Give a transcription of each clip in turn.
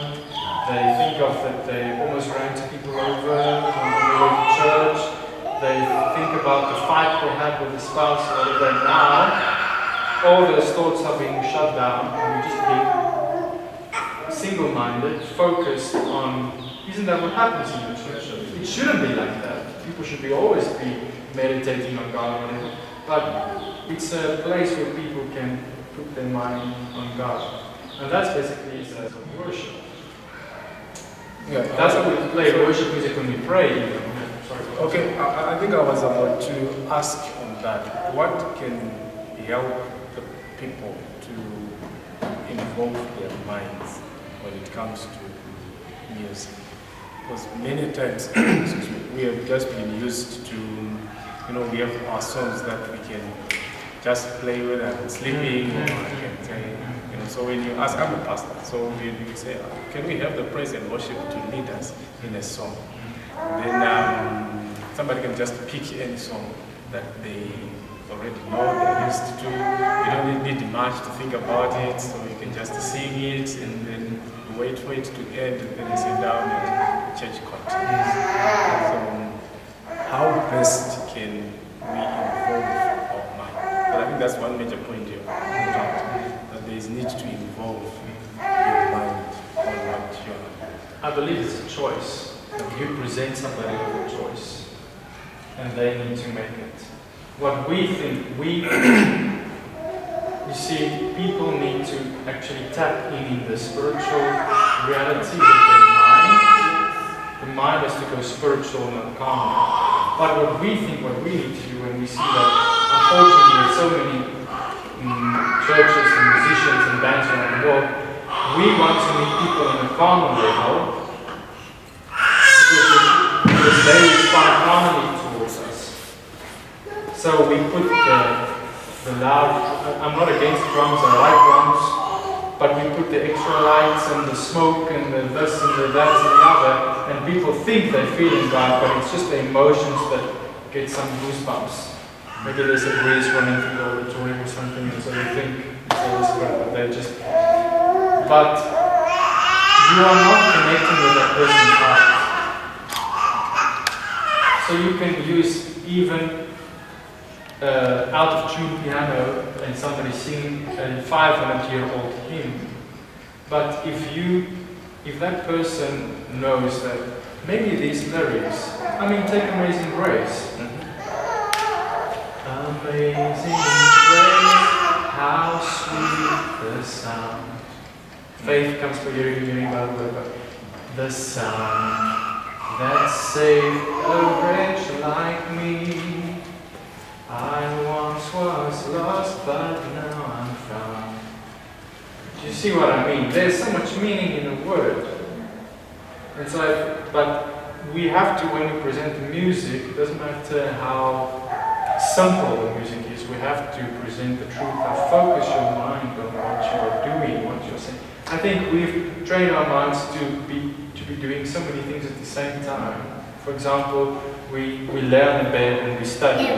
They think of that they almost ran to people over on the way to church. They think about the fight they had with the spouse or whatever. Now, all those thoughts are being shut down and we're just being single-minded, focused on, isn't that what happens in the church? It shouldn't be like that. People should always be meditating on God or whatever. But it's a place where people can put their mind on God. And that's basically worship. Yeah, that's why we play worship music when we pray. Sorry. Okay, I think I was about to ask on that. What can help the people to involve their minds when it comes to music? Because many times we have just been used to, we have our songs that we can just play when I'm sleeping or I can say, so when you ask, I'm a pastor, so you say, can we have the praise and worship to lead us in a song? Then somebody can just pick any song that they already know, they're used to. You don't need much to think about it, so you can just sing it and then wait for it to end and then sit down and church continues. So how best can we involve our mind? But I think that's one major point here. That there is need to involve your mind on what you're. I believe it's a choice. You present somebody with a choice, and they need to make it. What we think, you see, people need to actually tap in the spiritual reality with their mind. The mind has to go spiritual, not carnal. But what we think, what we need to do when we see that, unfortunately, there's so many churches and musicians and bands around the world, we want to meet people on a carnal level because they respond carnally towards us. So we put the loud, I'm not against drums, I like drums, but we put the extra lights and the smoke and the this and the that and the other, and people think they're feeling God, but it's just the emotions that get some goosebumps. Maybe there's a breeze running through the auditorium or something, and so you think it's all this, but they're just. But you are not connecting with that person's heart. So you can use even out of tune piano and somebody sing a 500-year-old hymn. But if that person knows that maybe these lyrics, take Amazing Grace. Amazing grace, how sweet the sound. Faith comes by hearing by the word. The sound that saved a wretch like me. I once was lost, but now I'm found. Do you see what I mean? There's so much meaning in a word. And so, but we have to, when we present the music, it doesn't matter how simple the music is, we have to present the truth. Now focus your mind on what you are doing, what you're saying. I think we've trained our minds to be doing so many things at the same time. For example, we lay on the bed and we study.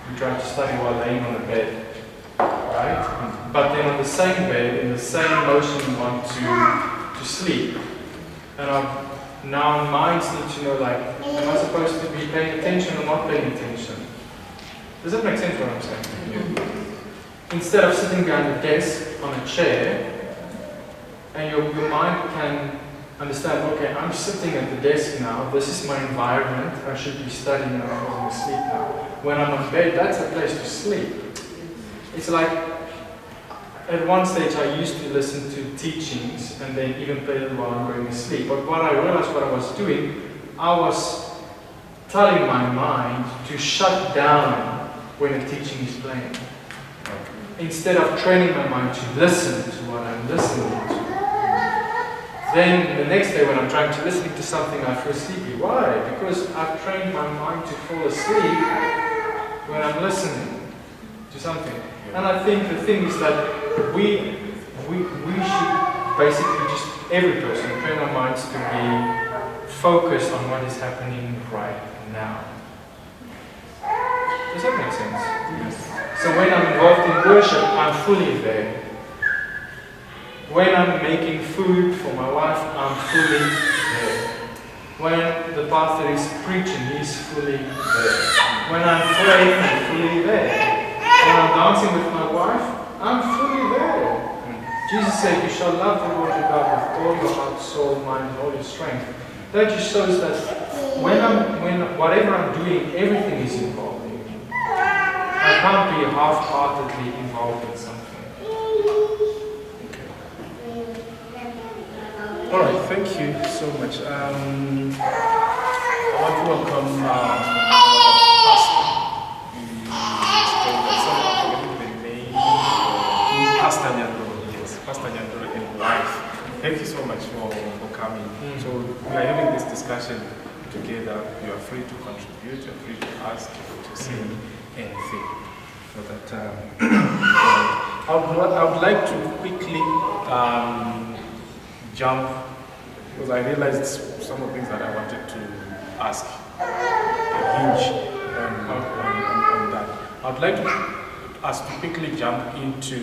We try to study while laying on the bed, right? But then on the same bed, in the same motion, we want to sleep. And now our minds need to know, am I supposed to be paying attention or not paying attention? Does that make sense what I'm saying? Yeah. Instead of sitting behind a desk on a chair, and your mind can understand, okay, I'm sitting at the desk now, this is my environment, I should be studying and I'm falling asleep now. When I'm on bed, that's a place to sleep. It's like, at one stage I used to listen to teachings and then even play it while I'm going to sleep. But what I realized what I was doing, I was telling my mind to shut down when a teaching is playing. Instead of training my mind to listen to what I'm listening to. Then the next day when I'm trying to listen to something, I feel sleepy. Why? Because I've trained my mind to fall asleep when I'm listening to something. And I think the thing is that we should basically just, every person, train our minds to be focused on what is happening right now. Does that make sense? Yes. So when I'm involved in worship, I'm fully there. When I'm making food for my wife, I'm fully there. When the pastor is preaching, he's fully there. When I'm praying, I'm fully there. When I'm dancing with my wife, I'm fully there. Jesus said, you shall love the Lord your God with all your heart, soul, mind, and all your strength. That just shows that when whatever I'm doing, everything is involved in me. I can't be half-heartedly involved in something. All right, thank you so much. I want to welcome Pastor Nyandoro. Yes, Pastor Nyandoro and wife. Thank you so much for coming. So we are having this discussion together. You are free to contribute. You are free to ask, to say anything. So that I would like to quickly jump, because I realized some of the things that I wanted to ask hinge on that. I would like us to quickly jump into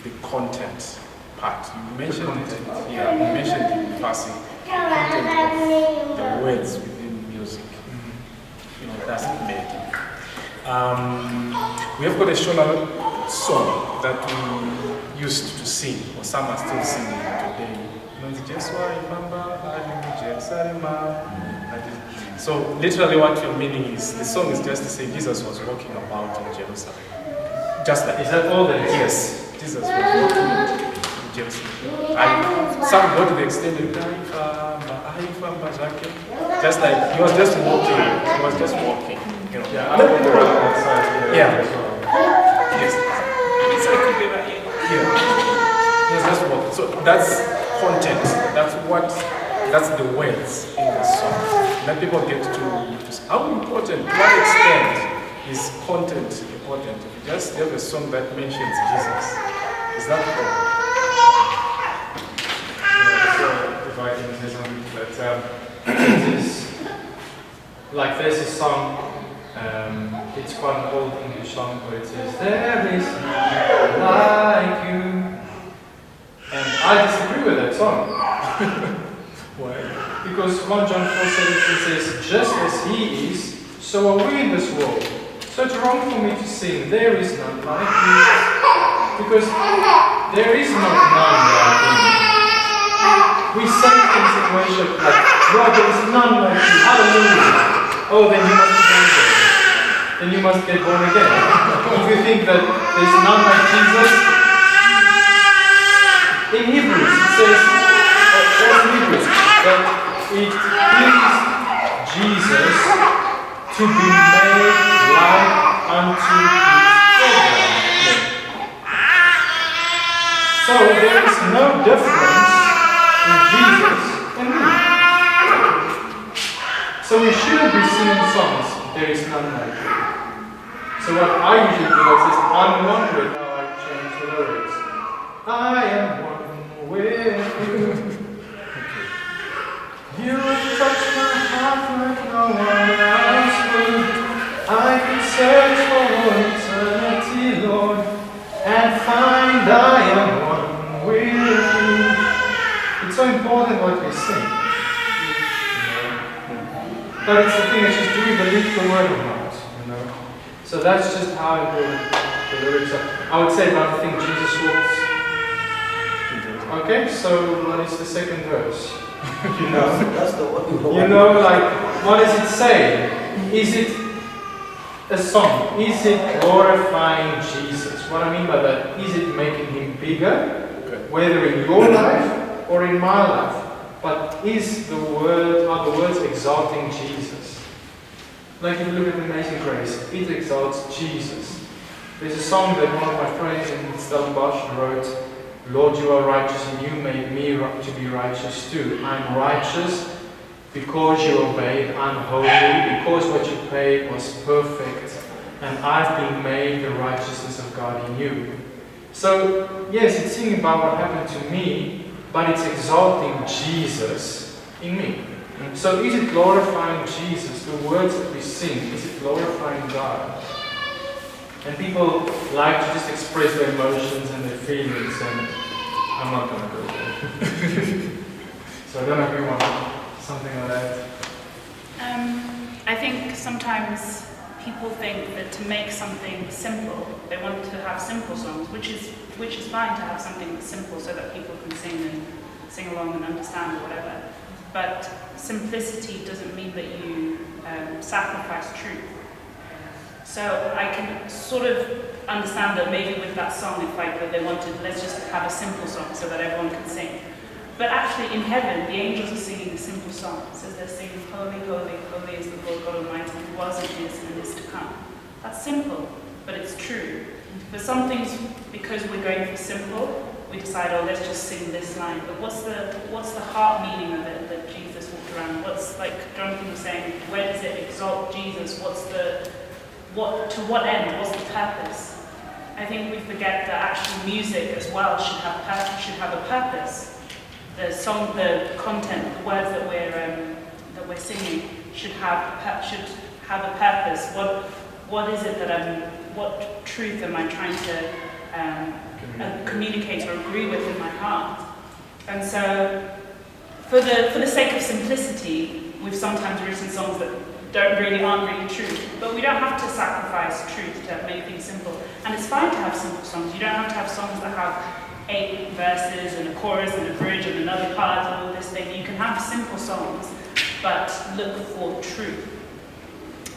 the content part. You mentioned it, you mentioned in passing, content of the words within music. You know, that's it made. We have got a Shona song that we used to sing, or some are still singing today. So literally what you're meaning is, the song is just to say Jesus was walking about in Jerusalem. Just like, is that all that is? Yes, Jesus was walking in Jerusalem. Some go to the extent of just like he was just walking. He was just walking. You know. Yeah, I don't know outside. Yeah. Yes. It's like could be right here. Yeah. He was just walking. So that's content. That's the words in the song. Let people get to how important, to what extent is content important? If you just have a song that mentions Jesus, is that all? If I can say something, it is like there's a song, it's quite an old English song where it says, there is none like you. And I disagree with that song. Why? Because 1 John 4:17 says, just as he is, so are we in this world. So it's wrong for me to sing, there is none like you. Because there is not none like him. We say things in worship like, Lord, there is none like you, hallelujah. Oh, then you must be born again. Then you must get born again. If you think that there's none like Jesus, in Hebrews it says, that it pleased Jesus to be made like unto his children. So there is no difference in Jesus and me. So we shouldn't be singing songs, there is none like you. So what I usually do is I'm one with how I change the lyrics. I am one with you. You touch my heart like no one else would. I could search for eternity, Lord, and find I am one with you. It's so important what we sing. But it's the thing that's just, do we believe the word or not? You know? So that's just how important the lyrics are. I would say another thing, Jesus walks. Okay, so what is the second verse? You know? That's the one. You know, like, what does it say? Is it a song? Is it glorifying Jesus? What I mean by that, is it making him bigger? Whether in your life or in my life. But is the word, are the words exalting Jesus? Like if you look at Amazing Grace, it exalts Jesus. There's a song that one of my friends in Stellenbosch wrote, Lord, you are righteous and you made me to be righteous too. I'm righteous because you obeyed. I'm holy because what you paid was perfect. And I've been made the righteousness of God in you. So, yes, it's singing about what happened to me, but it's exalting Jesus in me. So is it glorifying Jesus? The words that we sing, is it glorifying God? And people like to just express their emotions and their feelings, and I'm not gonna go there. So I don't know if you want something like that. I think sometimes people think that to make something simple, they want to have simple songs, which is fine to have something that's simple so that people can sing along and understand or whatever. But simplicity doesn't mean that you sacrifice truth. So I can sort of understand that maybe with that song, if like that they wanted, let's just have a simple song so that everyone can sing. But actually in heaven, the angels are singing a simple song. It says they're singing, holy, holy, holy is the Lord God Almighty, who was and is to come. That's simple, but it's true. For some things, because we're going for simple, we decide, oh, let's just sing this line. But what's the heart meaning of it that Jesus walked around? What's, like Jonathan was saying, where does it exalt Jesus? To what end? What's the purpose? I think we forget that actually music as well should have a purpose. The song, the content, the words that we're singing should have a purpose. What is it what truth am I trying to communicate or agree with in my heart? And so, for the sake of simplicity, we've sometimes written songs that aren't really true. But we don't have to sacrifice truth to make things simple. And it's fine to have simple songs. You don't have to have songs that have 8 verses and a chorus and a bridge and another part and all this thing. You can have simple songs, but look for truth.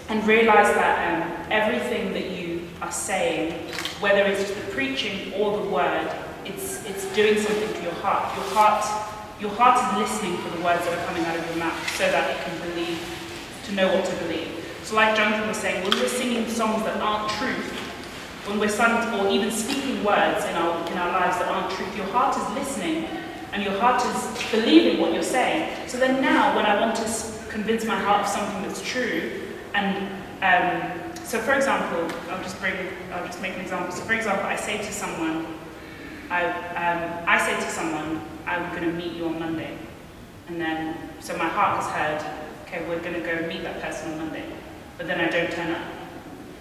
And realize that everything that you are saying, whether it's the preaching or the word, it's doing something to your heart. Your heart is listening for the words that are coming out of your mouth so that it can believe, to know what to believe. So like Jonathan was saying, when we're singing songs that aren't truth, when we're or even speaking words in our lives that aren't truth, your heart is listening and your heart is believing what you're saying. So then now, when I want to convince my heart of something that's true, and so for example, I'll just make an example. So for example, I say to someone, I'm going to meet you on Monday, and then so my heart has heard, okay, we're going to go meet that person on Monday, but then I don't turn up.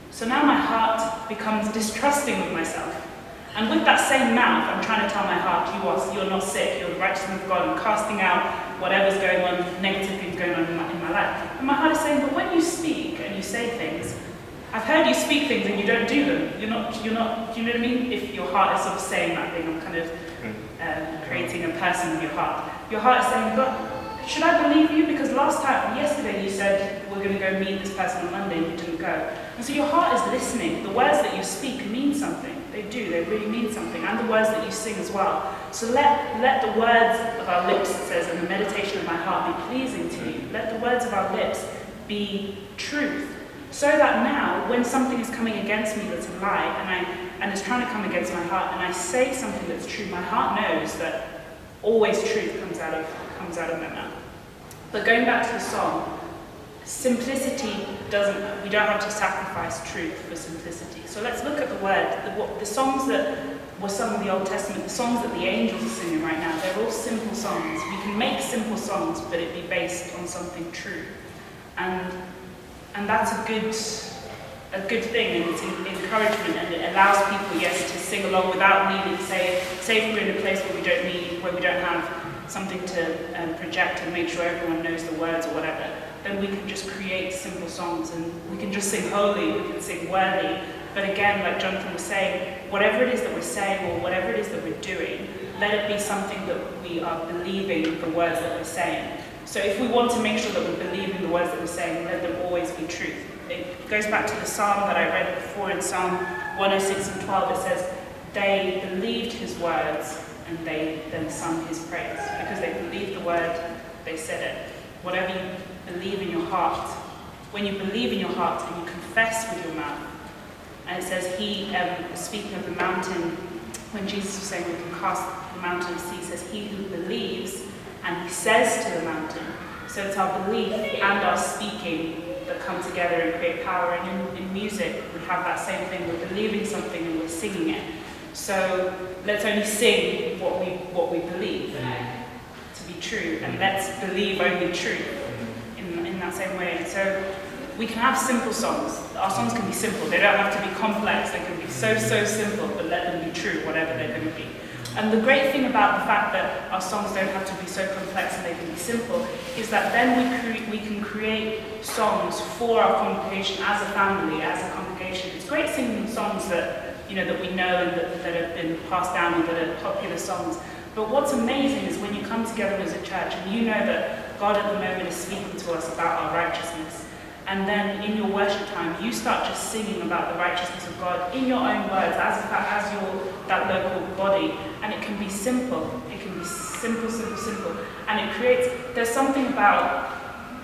So now my heart becomes distrusting of myself. And with that same mouth, I'm trying to tell my heart, you're not sick, you're the righteousness of God, I'm casting out whatever's going on, negative things going on in my life. And my heart is saying, but when you speak and you say things, I've heard you speak things and you don't do them. You're not, do you know what I mean? If your heart is sort of saying that thing, I'm kind of creating a person in your heart. Your heart is saying, but should I believe you? Because yesterday you said, we're going to go meet this person on Monday and you didn't go. And so your heart is listening. The words that you speak mean something. They do, they really mean something. And the words that you sing as well. So let the words of our lips, it says, and the meditation of my heart be pleasing to you. Let the words of our lips be truth. So that now, when something is coming against me that's a lie, and it's trying to come against my heart, and I say something that's true, my heart knows that always truth comes out of my mouth. But going back to the song, simplicity we don't have to sacrifice truth for simplicity. So let's look at the word. The songs that were sung in the Old Testament, the songs that the angels are singing right now, they're all simple songs. We can make simple songs, but it be based on something true. And that's a good thing, and it's encouragement, and it allows people, yes, to sing along without needing, say if we're in a place where we don't have something to project and make sure everyone knows the words or whatever, then we can just create simple songs, and we can just sing holy, we can sing worthy. But again, like Jonathan was saying, whatever it is that we're saying or whatever it is that we're doing, let it be something that we are believing the words that we're saying. So if we want to make sure that we're believing the words that we're saying, let them always be truth. It goes back to the psalm that I read before in Psalm 106 and 12. It says, they believed his words and they then sung his praise. Because they believed the word, they said it. Whatever you believe in your heart, when you believe in your heart and you confess with your mouth, and it says speaking of the mountain, when Jesus was saying we can cast the mountain to the sea, it says he who believes and he says to the mountain. So it's our belief and our speaking that come together and create power. And in music, we have that same thing. We're believing something and we're singing it. So let's only sing what we believe to be true, and let's believe only truth in that same way. So we can have simple songs. Our songs can be simple. They don't have to be complex. They can be so simple, but let them be true, whatever they're going to be. And the great thing about the fact that our songs don't have to be so complex and they can be simple is that then we can create songs for our congregation as a family, as a congregation. It's great singing songs that that we know and that have been passed down and that are popular songs. But what's amazing is when you come together as a church and you know that God at the moment is speaking to us about our righteousness, and then in your worship time, you start just singing about the righteousness of God in your own words, as that local body, and it can be simple. It can be simple, simple, simple, and there's something about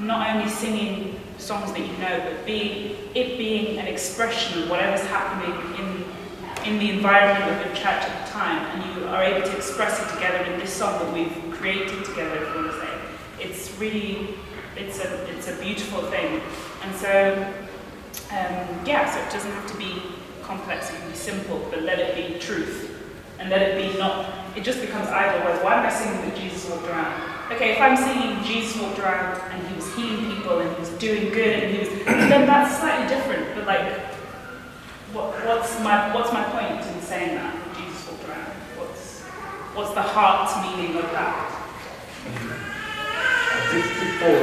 not only singing songs that you know, but it being an expression of whatever's happening in the environment of your church at the time, and you are able to express it together in this song that we've created together, if you want to say. It's really, it's a beautiful thing. And so, so it doesn't have to be complex, it can be simple, but let it be truth. And let it be it just becomes idle words. Why am I singing that Jesus walked around? Okay, if I'm singing Jesus walked around and he was healing people and he was doing good and then that's slightly different, but like, what's my point in saying that Jesus walked around? What's the heart meaning of that? I think people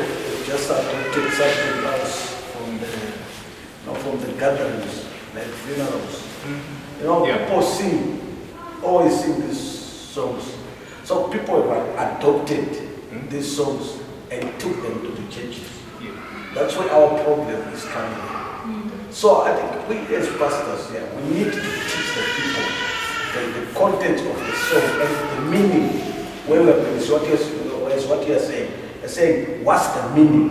just adopted something else from the gatherings, like funerals. People always sing these songs. So people have adopted these songs and took them to the churches. Yeah. That's where our problem is coming. So I think we as pastors, we need to teach the people the content of the song and the meaning. When is what you are saying. You're saying what's the meaning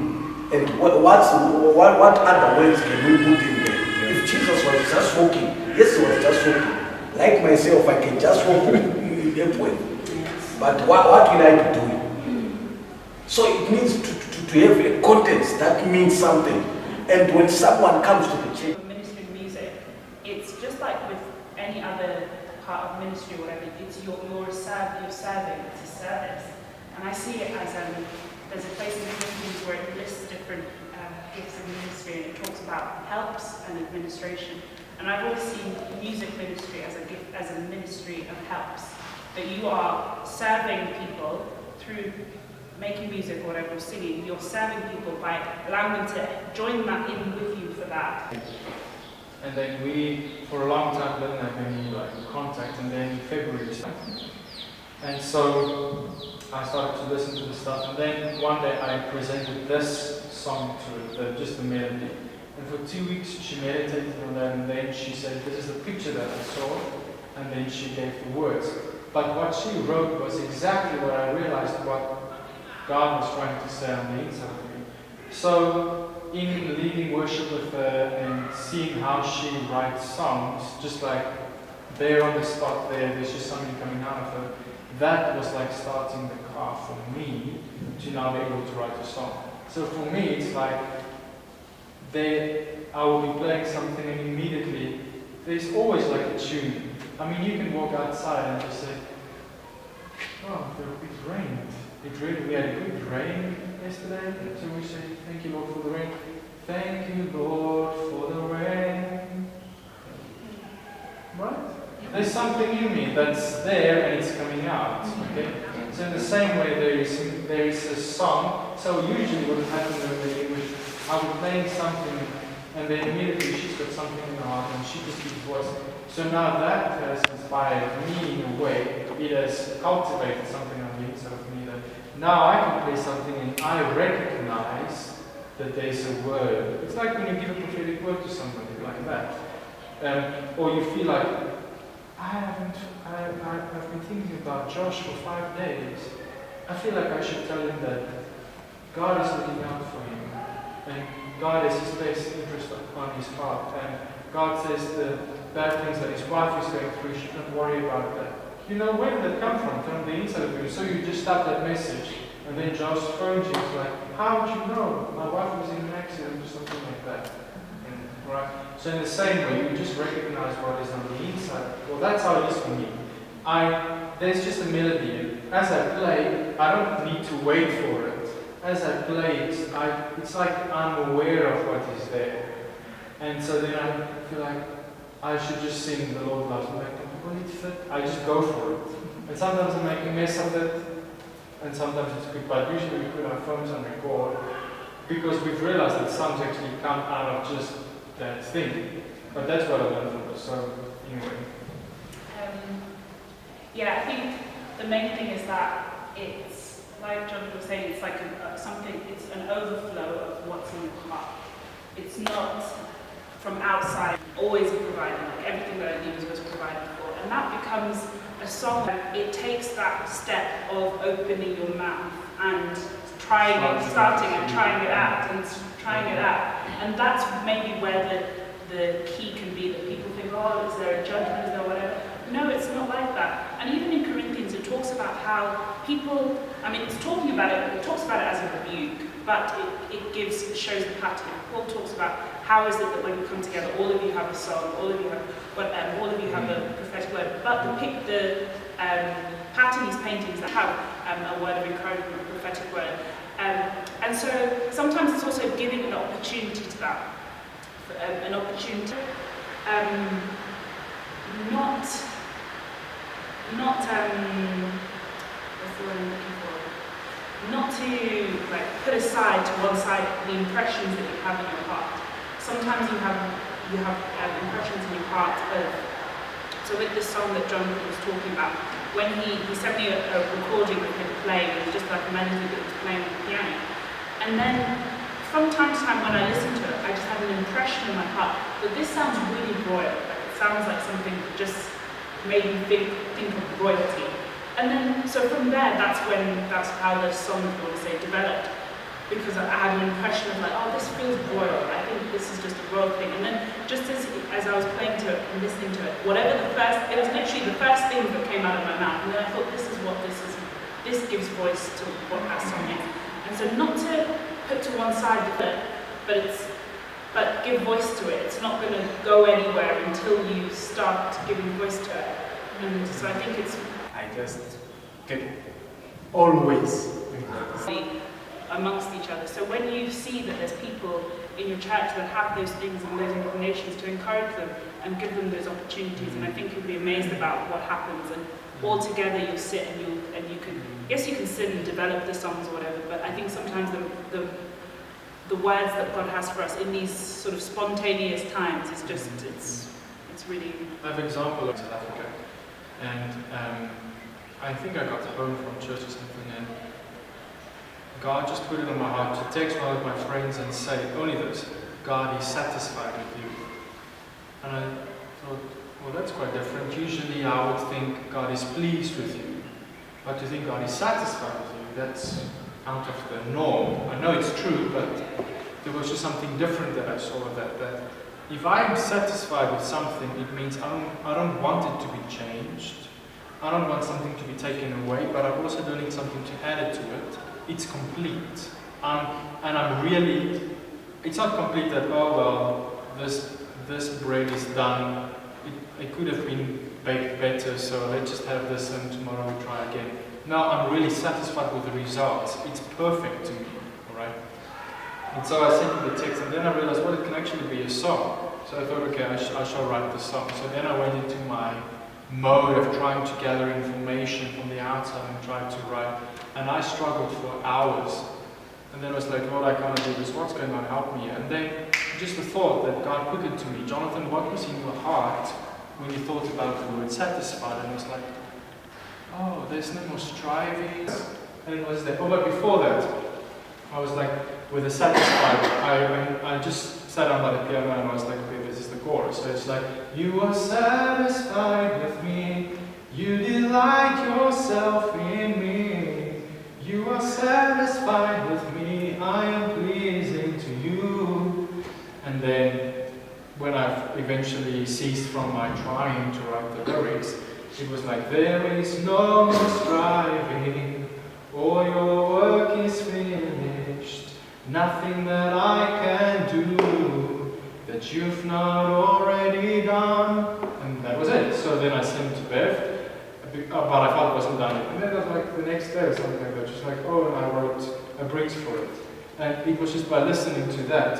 and what other words can we put in there? Yeah. If Jesus was just walking, yes, he was just walking. Like myself, I can just walk in April. But what will I be doing? So it means to have a content that means something. And when someone comes to the church, ministry music, it's just like with any other part of ministry or whatever, it's you're serving, it's a service. And I see it as there's a place in Philippians where it lists different gifts of ministry and it talks about helps and administration. And I've always seen music ministry as a gift, as a ministry of helps. That you are serving people through making music or whatever, or singing. You're serving people by allowing them to join that in with you for that. And then we, for a long time, didn't have any contact, and then in February, and so I started to listen to the stuff, and then one day I presented this song to her, just the melody. And for 2 weeks she meditated on that, and then she said, this is the picture that I saw, and then she gave the words. But what she wrote was exactly what I realized what God was trying to say on the inside of me. So in leading worship with her and seeing how she writes songs, just like there on the spot there's just something coming out of her, that was like starting the car for me to now be able to write a song. So for me it's like I will be playing something and immediately there's always like a tune. I mean, you can walk outside and just say, oh, it rained. We had a good rain yesterday, so we say, thank you, Lord, for the rain. Thank you, Lord, for the rain. Right? There's something in me that's there and it's coming out. Okay? So in the same way, there is a song. So usually what happens when I was playing something and then immediately she's got something in her heart and she just gives voice. So now that has inspired me in a way. It has cultivated something on the inside of me that now I can play something and I recognize that there's a word. It's like when you give a prophetic word to somebody like that. Or you feel like, I've been thinking about Josh for 5 days. I feel like I should tell him that God is looking out for him. And God has his best interest on his heart. And God says the bad things that his wife is going through, she shouldn't worry about that. You know, where did that come from? From the inside of you. So you just start that message. And then Josh phones you. It's like, how would you know? My wife was in an accident or something like that. Right? So in the same way, you just recognize what is on the inside. Well, that's how it is for me. There's just a melody. As I play, I don't need to wait for it. As I play, it's like I'm aware of what is there. And so then I feel like I should just sing The Lord Loves Me. Like, will it fit? I just go for it. And sometimes we make a mess of it, and sometimes it's good, but usually we put our phones on record because we've realized that songs actually come out of just that thing. But that's what I learned from this, so anyway. Yeah, I think the main thing is that it's, like John was saying, it's like it's an overflow of what's in your heart. It's not from outside, always provided, like everything that I need was provided for. And that becomes a song. It takes that step of opening your mouth and starting and trying it out. And that's maybe where the key can be, that people think, oh, is there a judgment, is there whatever? No, it's not like that. And even in Corinthians, it talks about how people, it's talking about it, it talks about it as a rebuke, but it shows the pattern. Paul talks about how is it that when you come together, all of you have a song, all of you have a prophetic word, but the pattern he's painting is that have a word of encouragement, a prophetic word. And so sometimes it's also giving an opportunity to that, an opportunity, not to like put aside to one side the impressions that you have in your heart. Sometimes you have impressions in your heart of. So with the song that John was talking about, when he sent me a recording of him playing, it was just like a melody that he was playing on the piano. And then from time to time when I listened to it, I just had an impression in my heart that this sounds really royal. Like it sounds like something that just made me think of royalty. And then, so from there, that's how the song, I want to say, developed. Because I had an impression of like, oh, this feels royal. I think this is just a royal thing. And then, just as I was playing to it and listening to it, it was literally the first thing that came out of my mouth. And then I thought, this is what this is. This gives voice to what that song is. And so, not to put to one side of it, but give voice to it. It's not going to go anywhere until you start giving voice to it. And so I think it's. I just get always amongst each other. So when you see that there's people in your church that have those things and those inclinations, to encourage them and give them those opportunities, and I think you'll be amazed about what happens. And all together you'll sit and you can, yes, you can sit and develop the songs or whatever, but I think sometimes the words that God has for us in these sort of spontaneous times is just, it's really. I have an example of South Africa, and I think I got home from church or something, and God just put it on my heart to text one of my friends and say only this: God is satisfied with you. And I thought, well, that's quite different. Usually I would think God is pleased with you, but to think God is satisfied with you, that's out of the norm. I know it's true, but there was just something different that I saw of that if I'm satisfied with something, it means I don't want it to be changed. I don't want something to be taken away, but I also don't need something to add to it. It's complete. And I'm really, it's not complete that, oh well, this bread is done. It could have been baked better, so let's just have this and tomorrow we'll try again. No, I'm really satisfied with the results. It's perfect to me, alright? And so I sent you the text, and then I realized, well, it can actually be a song. So I thought, okay, I shall write the song. So then I went into my mode of trying to gather information from the outside and try to write. And I struggled for hours. And then I was like, Lord, I can't do this. What's going on? Help me. And then just the thought that God put it to me, Jonathan, what was in your heart when you thought about the word satisfied? And I was like, oh, there's no more striving. And it was there. Oh, but before that, I was like, with the satisfied, I just sat down by the piano and I was like, okay, this is the chorus. So it's like, you are satisfied with me, you delight yourself in me, you are satisfied with me, I am pleasing to you. And then, when I've eventually ceased from my trying to write the lyrics, it was like, there is no more striving, all your work is finished. Nothing that I can do that you've not already done. And that was it. So then I sent to Bev, but I felt it wasn't done. And then it was like the next day or something like that, just like, oh, and I wrote a bridge for it. And it was just by listening to that.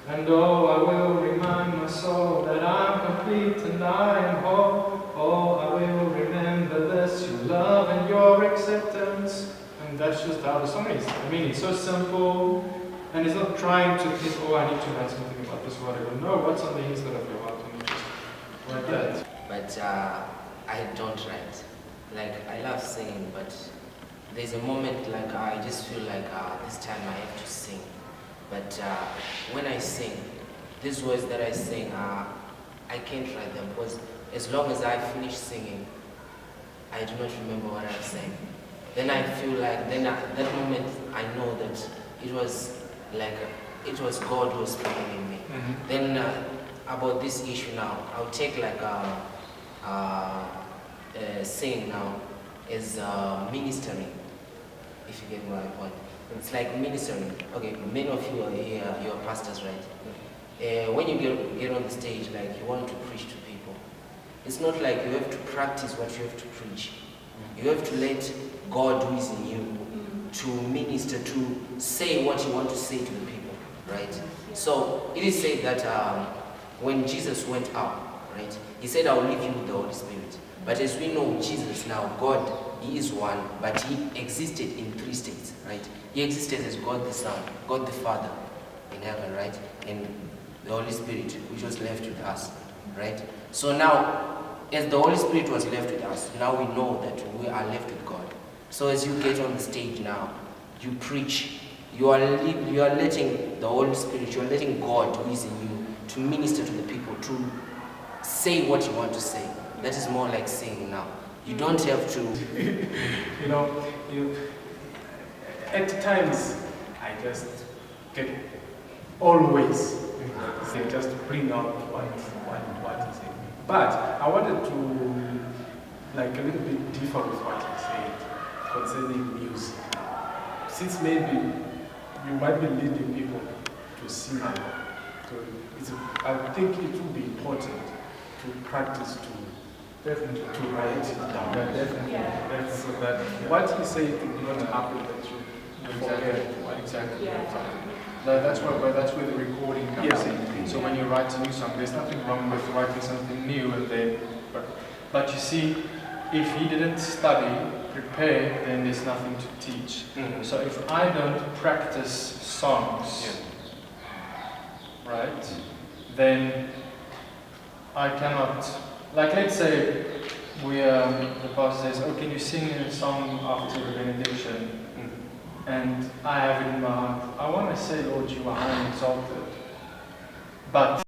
And oh, I will remind my soul that I'm complete and I am whole. Oh, I will remember this, your love and your acceptance. And that's just how the song is. I mean, it's so simple, and it's not trying to think, oh, I need to write something about this word. I go, no, what's on the inside of your heart? And you just write that. But I don't write. Like, I love singing, but there's a moment like I just feel like this time I have to sing. But when I sing, these words that I sing, I can't write them because as long as I finish singing, I do not remember what I'm saying. Then I feel like, that moment I know that it was like, it was God who was speaking in me. Mm-hmm. Then about this issue now, I'll take like singing now is ministering, if you get my point. It's like ministering. Okay, many of you are here, you're pastors, right? When you get on the stage, like you want to preach to people, it's not like you have to practice what you have to preach. You have to let God who is in you to minister, to say what you want to say to the people, right? So it is said that when Jesus went up, right, he said, I will leave you with the Holy Spirit. But as we know, Jesus now, God, he is one, but he existed in 3 states, right? He existed as God the Son, God the Father in heaven, right? And the Holy Spirit, which was left with us, right? So now, as the Holy Spirit was left with us, now we know that we are left with God. So as you get on the stage now, you preach, you are letting the Holy Spirit, you are letting God who is in you to minister to the people, to say what you want to say. That is more like singing now. You don't have to. You know, at times I just get always they just bring out what he said. But I wanted to like a little bit differ with what he said concerning music. Since maybe you might be leading people to sing, I think it will be important to practice to Definitely. write it down. Yeah, definitely. Yeah. Definitely. So that what he said will not happen that you forget what Exactly. Yeah. That's where the recording comes Yeah. in. So when you write a new song, there's nothing wrong with writing something new, and then, but you see, if he didn't study, prepare, then there's nothing to teach. Mhm. So if I don't practice songs, right, then I cannot. Like, let's say the pastor says, "Oh, can you sing a song after the benediction?" And I have it in my heart. I want to say, "Lord, you are high and exalted," but